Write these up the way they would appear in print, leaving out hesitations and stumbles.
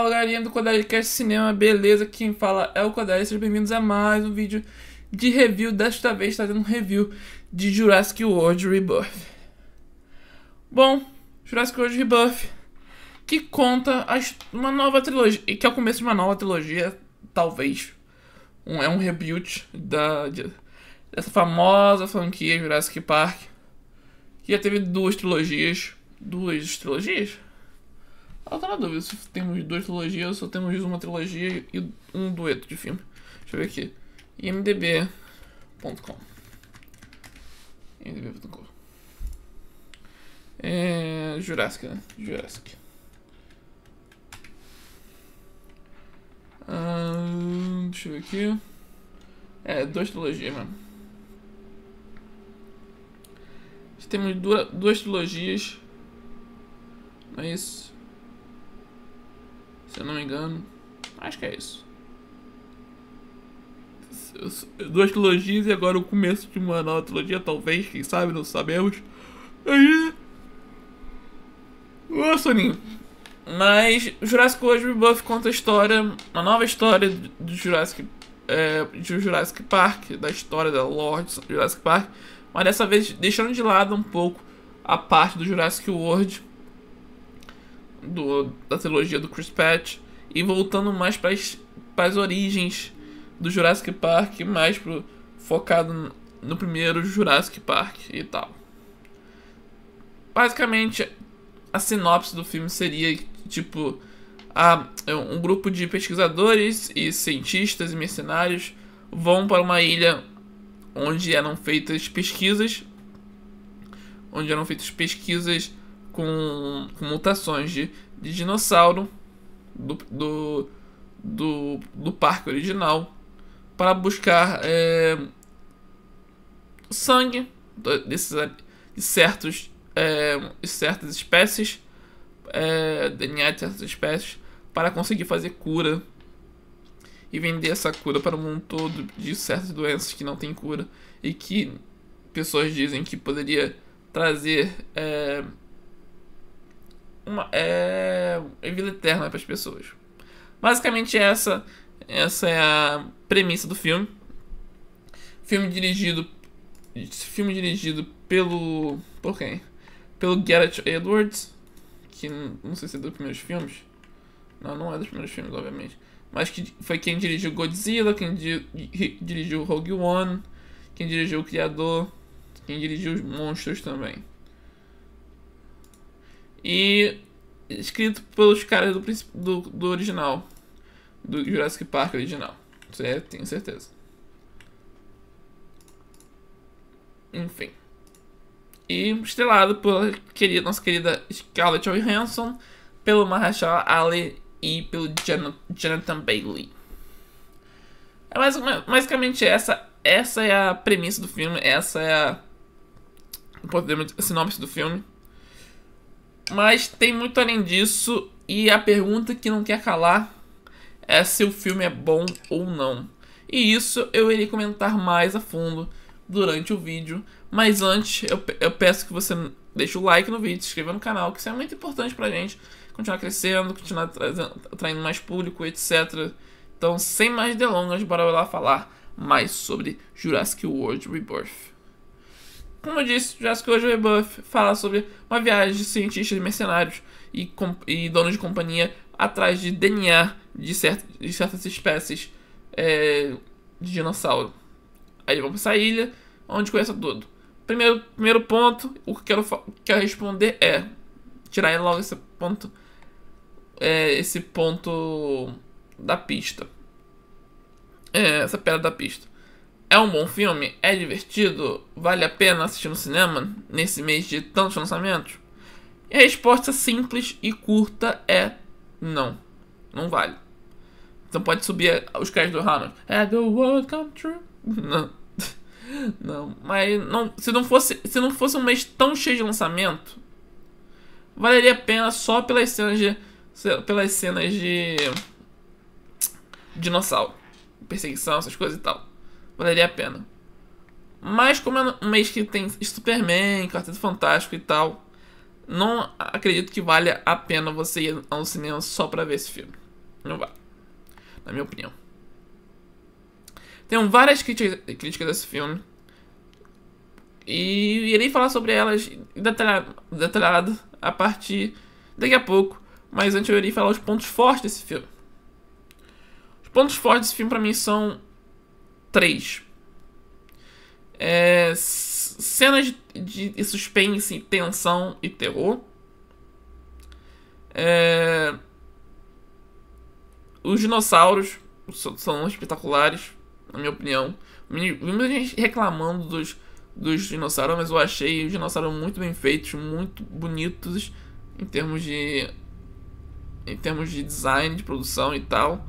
Fala galerinha do Codalicast Cinema, beleza? Quem fala é o Codali, sejam bem-vindos a mais um vídeo de review. Desta vez está tendo um review de Jurassic World Rebirth. Bom, Jurassic World Rebirth, que conta uma nova trilogia, que é o começo de uma nova trilogia, talvez. É um reboot dessa famosa franquia Jurassic Park, que já teve duas trilogias. Duas trilogias? Eu tô na dúvida se temos duas trilogias ou só temos uma trilogia e um dueto de filme. Deixa eu ver aqui. IMDb.com. IMDb.com. Jurassic, né? Jurassic. Deixa eu ver aqui. Duas trilogias mesmo. Temos duas trilogias. Não é isso? Se eu não me engano, acho que é isso. Duas trilogias e agora o começo de uma nova trilogia, talvez, quem sabe, não sabemos. Aí... Ô, soninho. Mas Jurassic World Rebirth conta a história, uma nova história de Jurassic Park, da história da lore de Jurassic Park, mas dessa vez deixando de lado um pouco a parte do Jurassic World, da trilogia do Chris Pratt, e voltando mais para as origens do Jurassic Park, mais focado no primeiro Jurassic Park e tal. Basicamente, a sinopse do filme seria tipo um grupo de pesquisadores e cientistas e mercenários vão para uma ilha onde eram feitas pesquisas com mutações de dinossauro do parque original, para buscar sangue de certas espécies, DNA de certas espécies, para conseguir fazer cura e vender essa cura para o mundo todo de certas doenças que não tem cura e que pessoas dizem que poderia trazer uma vida eterna para as pessoas. Basicamente essa é a premissa do filme. Filme dirigido por quem? Pelo Gareth Edwards, que não sei se é dos primeiros filmes. Não é dos primeiros filmes, obviamente, mas que foi quem dirigiu Godzilla, quem dirigiu Rogue One, quem dirigiu O Criador, quem dirigiu Os Monstros também. E escrito pelos caras do original, do Jurassic Park original. Isso aí eu tenho certeza. Enfim. E estrelado pela nossa querida Scarlett Johansson, pelo Mahershala Ali e pelo Jonathan Bailey. Basicamente essa é a premissa do filme, essa é a sinopse do filme. Mas tem muito além disso, e a pergunta que não quer calar é se o filme é bom ou não. E isso eu irei comentar mais a fundo durante o vídeo. Mas antes, eu peço que você deixe o like no vídeo, se inscreva no canal, que isso é muito importante pra gente continuar crescendo, continuar atraindo mais público, etc. Então, sem mais delongas, bora lá falar mais sobre Jurassic World Rebirth. Como eu disse, Jurassic World Rebirth fala sobre uma viagem de cientistas e mercenários e donos de companhia atrás de DNA de certas espécies de dinossauro. Aí vão para essa ilha, onde conhece tudo. Primeiro ponto, o que eu quero responder é tirar logo esse ponto da pista. Essa pedra da pista. É um bom filme? É divertido? Vale a pena assistir no cinema nesse mês de tantos lançamentos? E a resposta simples e curta é não. Não vale. Então pode subir os créditos do Hamilton. The world come true. Não. Não. Mas não, se não fosse um mês tão cheio de lançamento, valeria a pena só pelas cenas de dinossauro, perseguição, essas coisas e tal. Valeria a pena. Mas como é um mês que tem Superman, Quarteto Fantástico e tal, não acredito que valha a pena você ir ao cinema só pra ver esse filme. Não vai, na minha opinião. Tenho várias críticas desse filme. E irei falar sobre elas detalhado a partir daqui a pouco. Mas antes eu irei falar os pontos fortes desse filme. Os pontos fortes desse filme pra mim são 3. Cenas de suspense, tensão e terror. Os dinossauros são espetaculares, na minha opinião. Vi muita gente reclamando dos dinossauros, mas eu achei os dinossauros muito bem feitos, muito bonitos em termos de design, de produção e tal.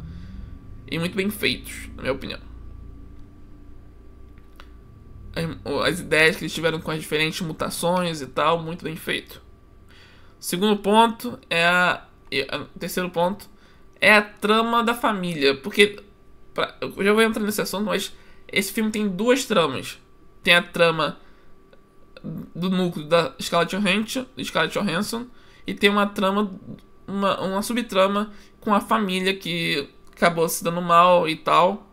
E muito bem feitos, na minha opinião. As ideias que eles tiveram com as diferentes mutações e tal, muito bem feito. Segundo ponto o terceiro ponto é a trama da família. Porque eu já vou entrar nesse assunto, mas esse filme tem 2 tramas. Tem a trama do núcleo da Scarlett Johansson e tem uma trama, uma subtrama com a família que acabou se dando mal e tal,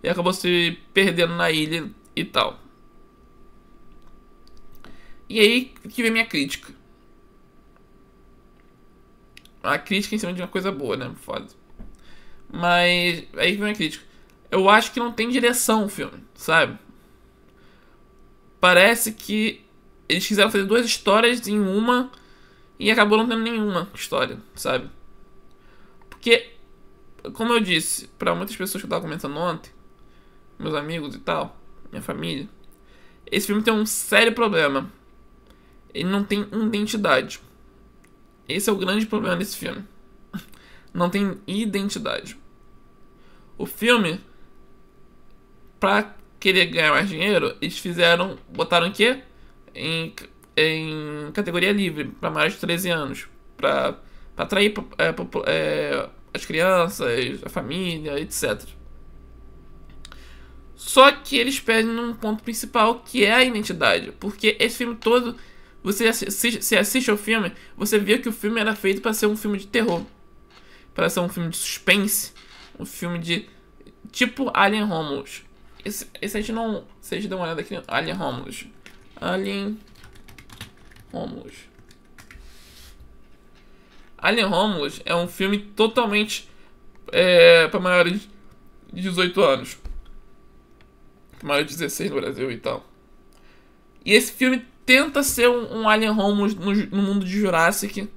e acabou se perdendo na ilha e tal. E aí que vem minha crítica. A crítica em cima de uma coisa boa, né? Foda. Mas aí que vem minha crítica. Eu acho que não tem direção o filme, sabe? Parece que eles quiseram fazer 2 histórias em uma e acabou não tendo nenhuma história, sabe? Porque, como eu disse pra muitas pessoas que eu tava comentando ontem, meus amigos e tal, minha família, esse filme tem um sério problema. Ele não tem identidade. Esse é o grande problema desse filme. Não tem identidade. O filme, pra querer ganhar mais dinheiro, eles botaram o quê? Em categoria livre, pra mais de 13 anos. Pra atrair as crianças, a família, etc. Só que eles perdem num ponto principal, que é a identidade. Porque esse filme todo, você assiste ao filme, você vê que o filme era feito para ser um filme de terror, para ser um filme de suspense, um filme de tipo Alien Romulus. Esse a gente não... Vocês dão uma olhada aqui, Alien Romulus. Alien Romulus é um filme totalmente para maiores de 18 anos. Maior de 16 no Brasil e tal. E esse filme tenta ser um Alien Romulus no mundo de Jurassic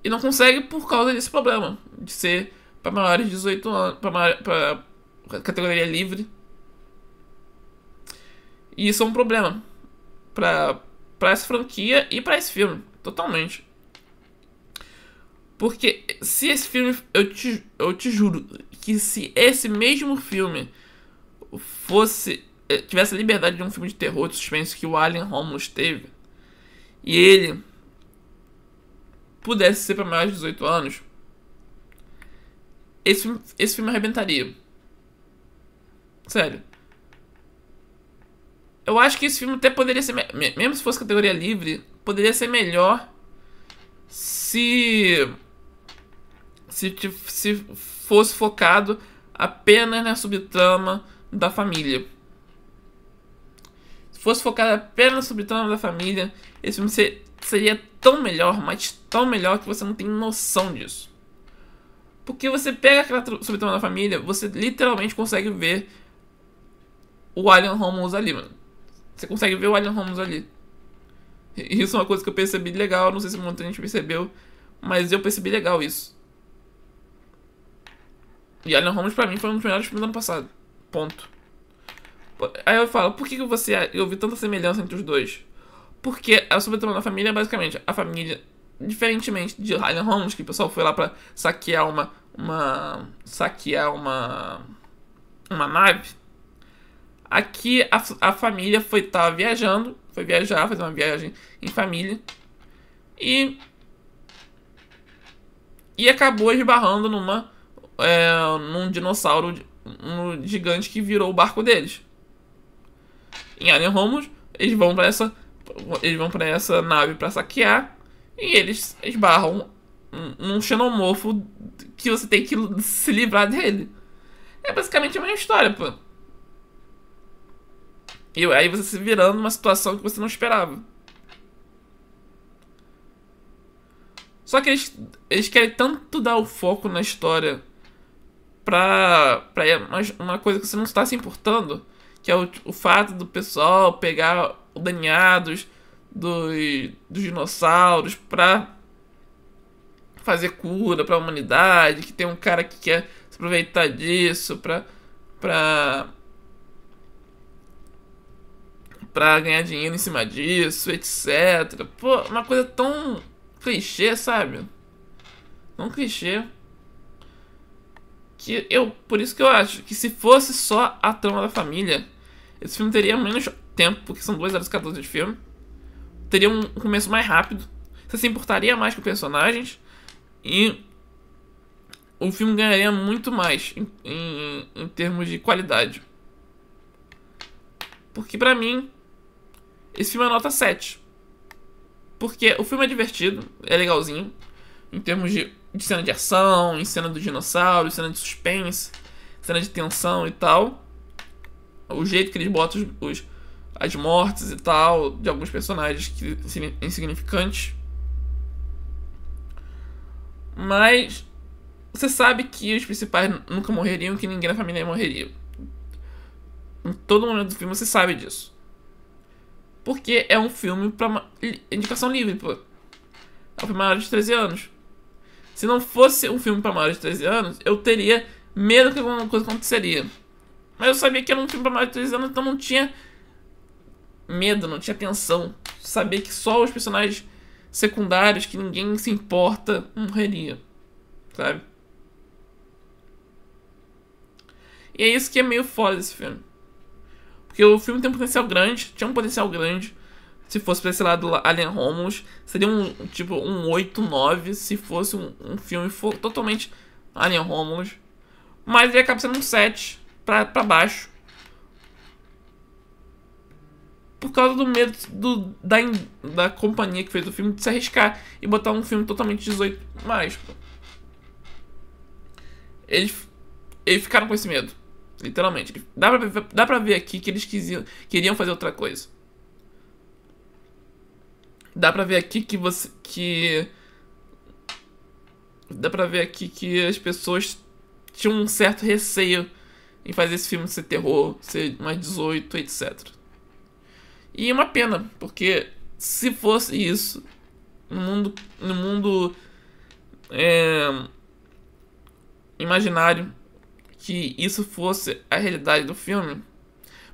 e não consegue por causa desse problema de ser para maiores de 18 anos, para categoria livre. E isso é um problema para essa franquia e para esse filme, totalmente. Porque se esse filme, eu te juro que se esse mesmo filme tivesse a liberdade de um filme de terror, de suspense que o Alien Romulus teve, e ele pudesse ser para maiores de 18 anos, esse filme arrebentaria. Sério. Eu acho que esse filme até poderia ser, mesmo se fosse categoria livre, poderia ser melhor se fosse focado apenas na subtrama da família. Se fosse focado apenas na subtrama da família, esse filme seria tão melhor, mas tão melhor que você não tem noção disso. Porque você pega aquela subtrama da família, você literalmente consegue ver o Alien Romulus ali, mano. Você consegue ver o Alien Romulus ali. E isso é uma coisa que eu percebi legal, não sei se muita gente percebeu, mas eu percebi legal isso. E Alien Romulus pra mim foi um dos melhores filmes do ano passado. Ponto. Aí eu falo, por que eu vi tanta semelhança entre os dois? Porque a subtrama da família é basicamente a família, diferentemente de Alien Romulus, que o pessoal foi lá pra saquear uma nave. Aqui a família foi viajar, fazer uma viagem em família e acabou esbarrando num dinossauro gigante que virou o barco deles. Em Alien Romulus, eles vão pra essa nave pra saquear e eles esbarram num xenomorfo que você tem que se livrar dele. É basicamente a mesma história, pô. E aí você se virando numa situação que você não esperava. Só que eles querem tanto dar o foco na história pra uma coisa que você não está se importando, que é o fato do pessoal pegar o DNA dos dinossauros pra fazer cura pra humanidade, que tem um cara que quer se aproveitar disso pra ganhar dinheiro em cima disso, etc. Pô, uma coisa tão clichê, sabe? Tão clichê. Por isso que eu acho que se fosse só a trama da família, esse filme teria menos tempo, porque são 2 horas e 14 de filme. Teria um começo mais rápido. Você se importaria mais com os personagens. E o filme ganharia muito mais em termos de qualidade. Porque pra mim, esse filme é nota 7. Porque o filme é divertido, é legalzinho. Em termos de cena de ação, em cena do dinossauro, cena de suspense, cena de tensão e tal. O jeito que eles botam as mortes e tal de alguns personagens insignificantes. Mas você sabe que os principais nunca morreriam, que ninguém na família morreria. Em todo momento do filme você sabe disso. Porque é um filme pra indicação livre, pô. É um filme maior de 13 anos. Se não fosse um filme pra maior de 13 anos, eu teria medo que alguma coisa aconteceria. Mas eu sabia que era um filme pra maior de 13 anos, então não tinha medo, não tinha tensão. Sabia que só os personagens secundários, que ninguém se importa, morreria. Sabe? E é isso que é meio foda desse filme. Porque o filme tem um potencial grande, tinha um potencial grande. Se fosse pra esse lado Alien Romulus, seria um 8, 9 se fosse um filme totalmente Alien Romulus. Mas ele acaba sendo um 7 pra baixo. Por causa do medo da companhia que fez o filme de se arriscar e botar um filme totalmente 18 mais. Eles ficaram com esse medo. Literalmente. Dá pra ver aqui que eles queriam fazer outra coisa. Dá pra ver aqui dá pra ver aqui que as pessoas tinham um certo receio em fazer esse filme ser terror, ser mais 18, etc. E é uma pena, porque se fosse isso no mundo imaginário, que isso fosse a realidade do filme,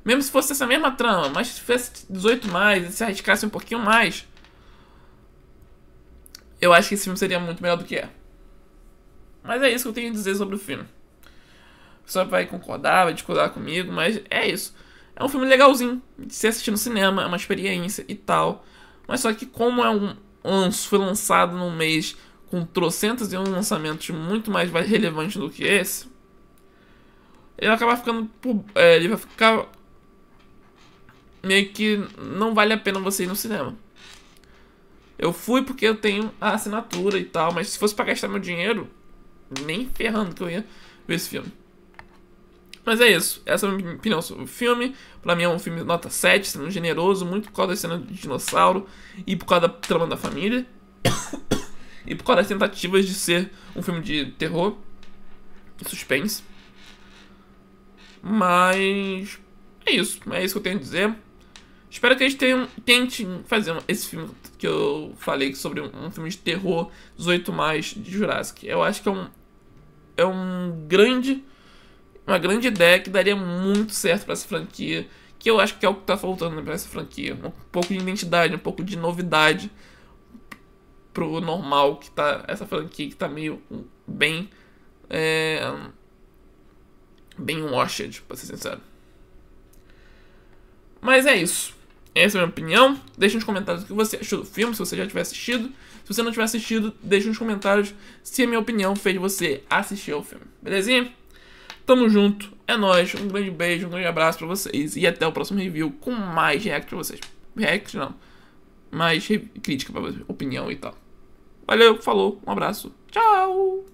mesmo se fosse essa mesma trama, mas se fosse 18 mais e se arriscasse um pouquinho mais, eu acho que esse filme seria muito melhor do que é. Mas é isso que eu tenho a dizer sobre o filme. A pessoa vai concordar, vai discordar comigo, mas é isso. É um filme legalzinho de se assistir no cinema, é uma experiência e tal. Mas só que como foi lançado num mês com trocentos e um lançamentos muito mais relevantes do que esse, ele vai acabar ficando... ele vai ficar... meio que não vale a pena você ir no cinema. Eu fui porque eu tenho a assinatura e tal, mas se fosse pra gastar meu dinheiro, nem ferrando que eu ia ver esse filme. Mas é isso, essa é a minha opinião sobre o filme. Pra mim é um filme nota 7, sendo generoso, muito por causa da cena de dinossauro e por causa da trama da família. E por causa das tentativas de ser um filme de terror e suspense. Mas é isso que eu tenho a dizer. Espero que eles tentem fazer esse filme que eu falei sobre um filme de terror 18 mais de Jurassic. Eu acho que é uma grande ideia que daria muito certo pra essa franquia. Que eu acho que é o que tá faltando pra essa franquia. Um pouco de identidade, um pouco de novidade pro normal que tá essa franquia, que tá meio bem bem washed, pra ser sincero. Mas é isso. Essa é a minha opinião. Deixa nos comentários o que você achou do filme, se você já tiver assistido. Se você não tiver assistido, deixa nos comentários se a minha opinião fez você assistir ao filme. Belezinha? Tamo junto. É nóis. Um grande beijo, um grande abraço pra vocês. E até o próximo review com mais react pra vocês. React não. Mais crítica pra vocês. Opinião e tal. Valeu, falou. Um abraço. Tchau.